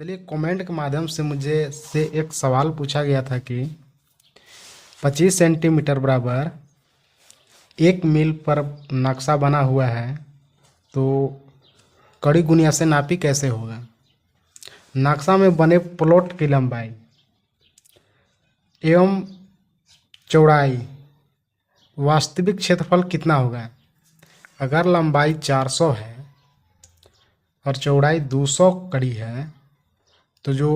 चलिए, कमेंट के माध्यम से मुझे से एक सवाल पूछा गया था कि 25 सेंटीमीटर बराबर 1 मील पर नक्शा बना हुआ है, तो कड़ी गुनिया से नापी कैसे होगा। नक्शा में बने प्लॉट की लंबाई एवं चौड़ाई वास्तविक क्षेत्रफल कितना होगा। अगर लंबाई 400 है और चौड़ाई 200 कड़ी है, तो जो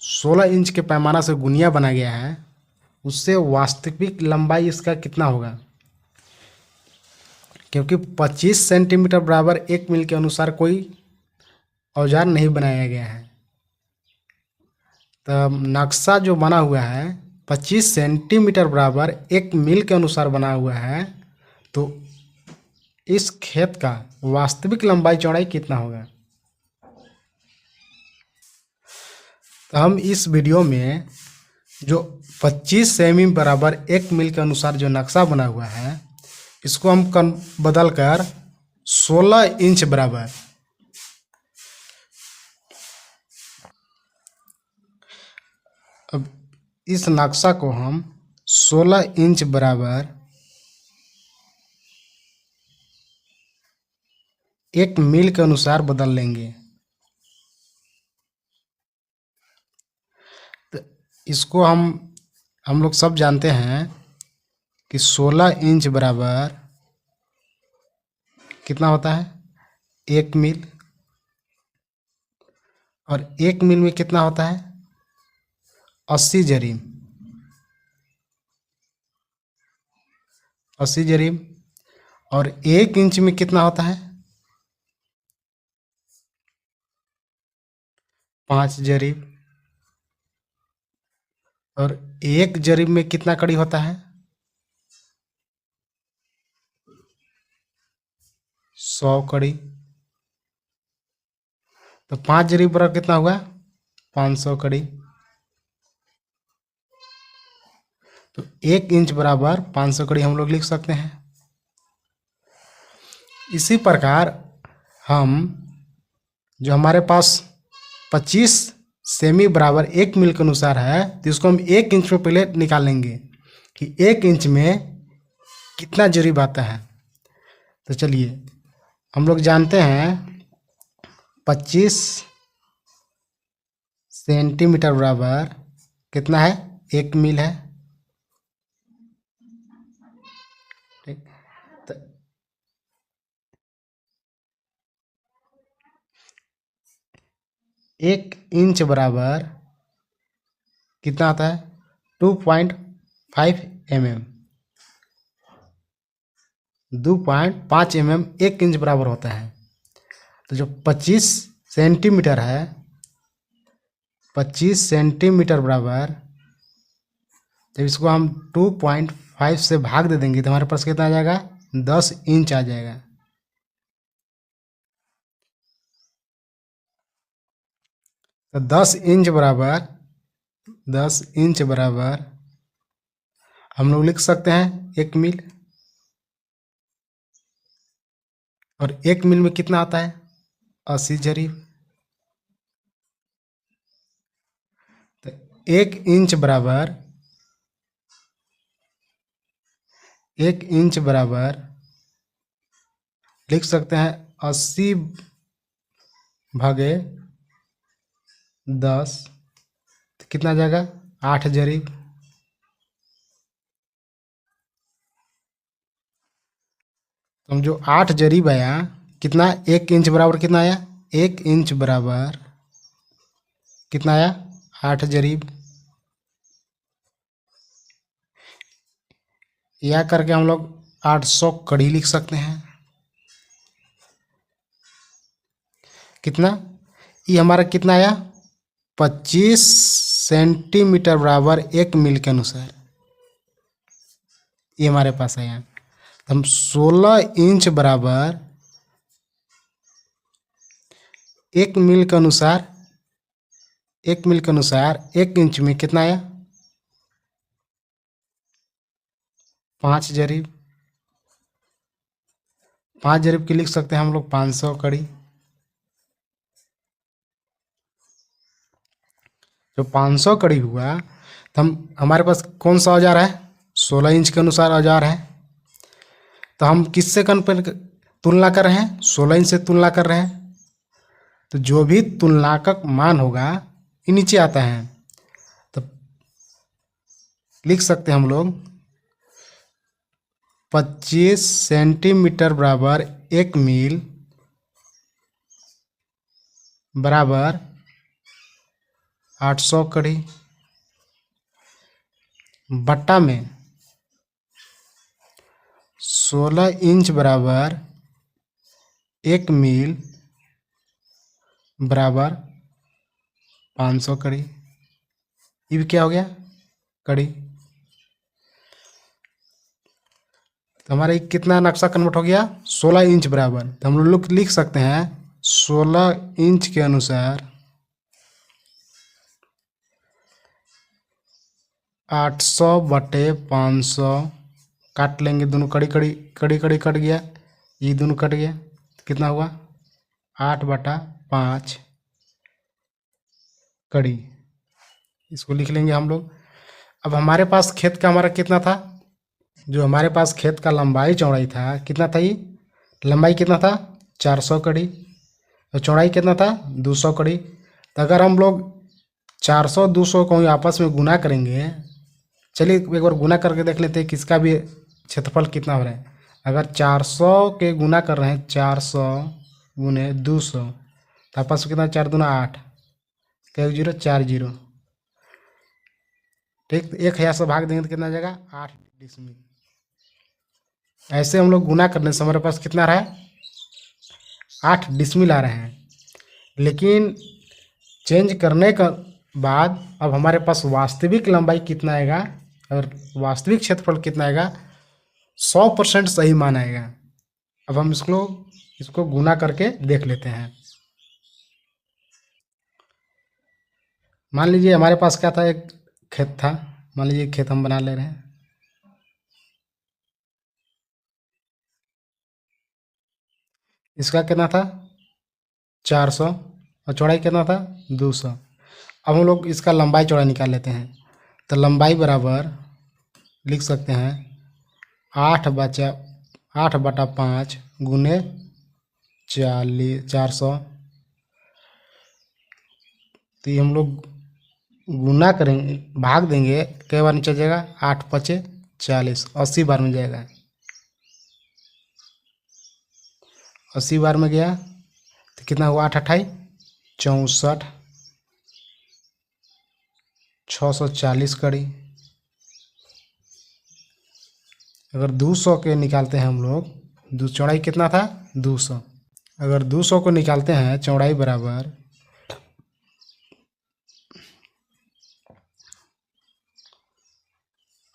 16 इंच के पैमाना से गुनिया बना गया है, उससे वास्तविक लंबाई इसका कितना होगा। क्योंकि 25 सेंटीमीटर बराबर 1 मील के अनुसार कोई औजार नहीं बनाया गया है, तब नक्शा जो बना हुआ है 25 सेंटीमीटर बराबर 1 मील के अनुसार बना हुआ है, तो इस खेत का वास्तविक लंबाई चौड़ाई कितना होगा। तो हम इस वीडियो में जो 25 सेमी बराबर 1 मील के अनुसार जो नक्शा बना हुआ है, इसको हम बदल कर 16 इंच बराबर, अब इस नक्शा को हम 16 इंच बराबर 1 मील के अनुसार बदल लेंगे। तो इसको हम लोग सब जानते हैं कि 16 इंच बराबर कितना होता है 1 मील, और 1 मील में कितना होता है 80 जरीब। 80 जरीब। और 1 इंच में कितना होता है 5 जरीब। और 1 जरीब में कितना कड़ी होता है 100 कड़ी। तो 5 जरीब बराबर कितना हुआ 500 कड़ी। तो 1 इंच बराबर 500 कड़ी हम लोग लिख सकते हैं। इसी प्रकार हम जो हमारे पास 25 सेमी बराबर 1 मील के अनुसार है, तो इसको हम 1 इंच में पहले निकालेंगे कि 1 इंच में कितना जरीब आता है। तो चलिए, हम लोग जानते हैं 25 सेंटीमीटर बराबर कितना है 1 मील है। ठीक। तो 1 इंच बराबर कितना आता है 2.5 mm। 2.5 mm 1 इंच बराबर होता है। तो जो 25 सेंटीमीटर है, 25 सेंटीमीटर बराबर, जब इसको हम 2.5 से भाग दे देंगे तो हमारे पास कितना आ जाएगा 10 इंच आ जाएगा। तो 10 इंच बराबर, 10 इंच बराबर हम लोग लिख सकते हैं 1 मील। और 1 मील में कितना आता है 80 जरीब। तो 1 इंच बराबर, 1 इंच बराबर लिख सकते हैं 80 भागे 10, तो कितना आ जाएगा 8 जरीब। तो हम जो 8 जरीब आया कितना 1 इंच बराबर कितना आया 1 इंच बराबर कितना आया 8 जरीब। या करके हम लोग 800 कड़ी लिख सकते हैं। कितना, ये हमारा कितना आया 25 सेंटीमीटर बराबर 1 मील के अनुसार, ये हमारे पास आया। तो हम 16 इंच बराबर 1 मील के अनुसार, 1 मील के अनुसार 1 इंच में कितना आया 5 जरीब। 5 जरीब की लिख सकते हैं हम लोग 500 कड़ी। जो 500 कड़ी हुआ तो हमारे पास कौन सा औजार है, 16 इंच के अनुसार औजार है। तो हम किससे कंपेयर तुलना कर रहे हैं, 16 इंच से तुलना कर रहे हैं। तो जो भी तुलनात्मक मान होगा ये नीचे आता है। तो लिख सकते हैं हम लोग 25 सेंटीमीटर बराबर 1 मील बराबर 800 कड़ी बट्टा में 16 इंच बराबर 1 मील बराबर 500 कड़ी। ये भी क्या हो गया, कड़ी। तो हमारा कितना नक्शा कन्वर्ट हो गया, 16 इंच बराबर। तो हम लोग लिख सकते हैं 16 इंच के अनुसार 800/500 काट लेंगे, दोनों कड़ी कड़ी कड़ी कड़ी कट गया, ये दोनों कट गया। तो कितना हुआ 8/5 कड़ी। इसको लिख लेंगे हम लोग। अब हमारे पास खेत का हमारा कितना था, जो हमारे पास खेत का लंबाई चौड़ाई था कितना था, ये लंबाई कितना था 400 कड़ी और चौड़ाई कितना था 200 कड़ी। तो अगर हम लोग 400 200 को आपस में गुना करेंगे, चलिए एक बार गुना करके देख लेते हैं किसका भी क्षेत्रफल कितना हो रहा है। अगर 400 के गुना कर रहे हैं 400 गुने 200 तो आपस में कितना, 4 दूना 8, 1 0 4 0, ठीक। 1000 से भाग देंगे तो कितना आ जाएगा 8 डिसमिल। ऐसे हम लोग गुना करने से हमारे पास कितना रहा है 8 डिसमिल आ रहे हैं। लेकिन चेंज करने का बाद अब हमारे पास वास्तविक लंबाई कितना आएगा और वास्तविक क्षेत्रफल कितना आएगा, 100% सही मान आएगा। अब हम इसको गुना करके देख लेते हैं। मान लीजिए हमारे पास क्या था, एक खेत था, मान लीजिए खेत हम बना ले रहे हैं। इसका कितना था 400 और चौड़ाई कितना था 200। अब हम लोग इसका लंबाई चौड़ाई निकाल लेते हैं। तो लंबाई बराबर लिख सकते हैं 8/5 गुने 400। तो ये हम लोग गुना करेंगे, भाग देंगे, कई बार नीचे जाएगा 8 5 40, 80 बार में जाएगा, 80 बार में गया तो कितना हुआ 8 8 64, 640 कड़ी। अगर 200 के निकालते हैं हम लोग, चौड़ाई कितना था 200, अगर 200 को निकालते हैं चौड़ाई बराबर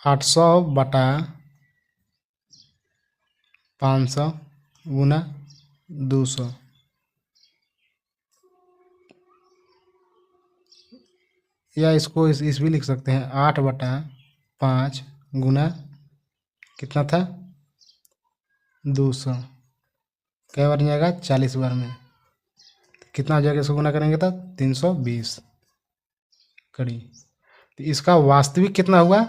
800/500 गुना 200, या इसको इस भी लिख सकते हैं 8/5 गुना कितना था 200, कई बार जाएगा 40 बार में, तो कितना हो जाएगा, इसको गुना करेंगे तो 320 कड़ी। तो इसका वास्तविक कितना हुआ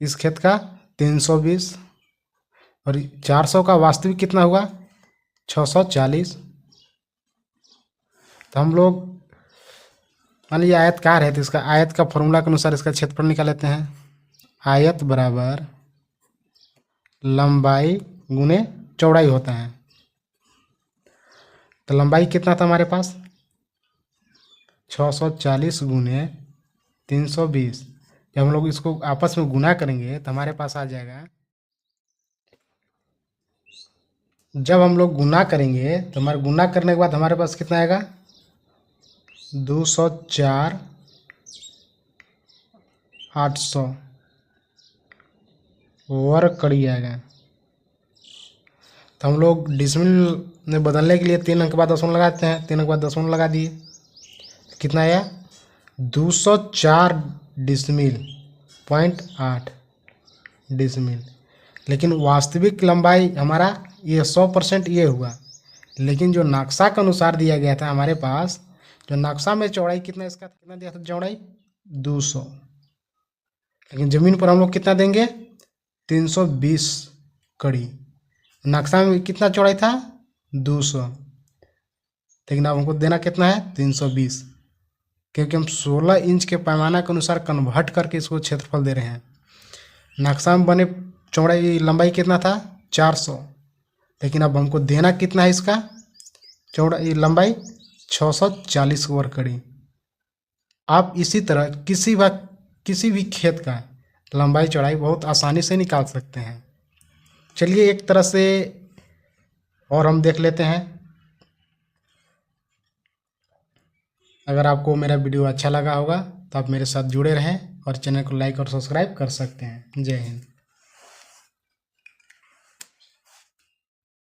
इस खेत का 320, और 400 का वास्तविक कितना हुआ 640। तो हम लोग मान लीजिए आयतकार है तो इसका आयत का फॉर्मूला के अनुसार इसका क्षेत्रफल निकाल लेते हैं। आयत बराबर लंबाई गुने चौड़ाई होता है। तो लंबाई कितना था हमारे पास 640 गुने 320। जब हम लोग इसको आपस में गुना करेंगे तो हमारे पास आ जाएगा, जब हम लोग गुना करेंगे तो हमारे गुना करने के बाद हमारे पास कितना आएगा 204 800 वर्ग कड़ी आएगा। तो हम लोग डिसमिल में बदलने के लिए 3 अंक के बाद दशमलव लगाते हैं, 3 अंक के बाद दशमलव लगा दिए, कितना आया 204 डिसमिल 0.8 डिसमिल। लेकिन वास्तविक लंबाई हमारा ये 100% ये हुआ, लेकिन जो नक्शा के अनुसार दिया गया था हमारे पास जो नक्शा में चौड़ाई कितना इसका कितना दिया था चौड़ाई 200, लेकिन ज़मीन पर हम लोग कितना देंगे 320 कड़ी। नक्शा में कितना चौड़ाई था 200, लेकिन अब हमको देना कितना है 320, क्योंकि हम 16 इंच के पैमाना के अनुसार कन्वर्ट करके इसको क्षेत्रफल दे रहे हैं। नक्शा में बने चौड़ाई लंबाई कितना था 400, लेकिन अब हमको देना कितना है इसका चौड़ाई लंबाई 640 वर्ग कड़ी। आप इसी तरह किसी भी खेत का लंबाई चौड़ाई बहुत आसानी से निकाल सकते हैं। चलिए एक तरह से और हम देख लेते हैं। अगर आपको मेरा वीडियो अच्छा लगा होगा तो आप मेरे साथ जुड़े रहें और चैनल को लाइक और सब्सक्राइब कर सकते हैं। जय हिंद।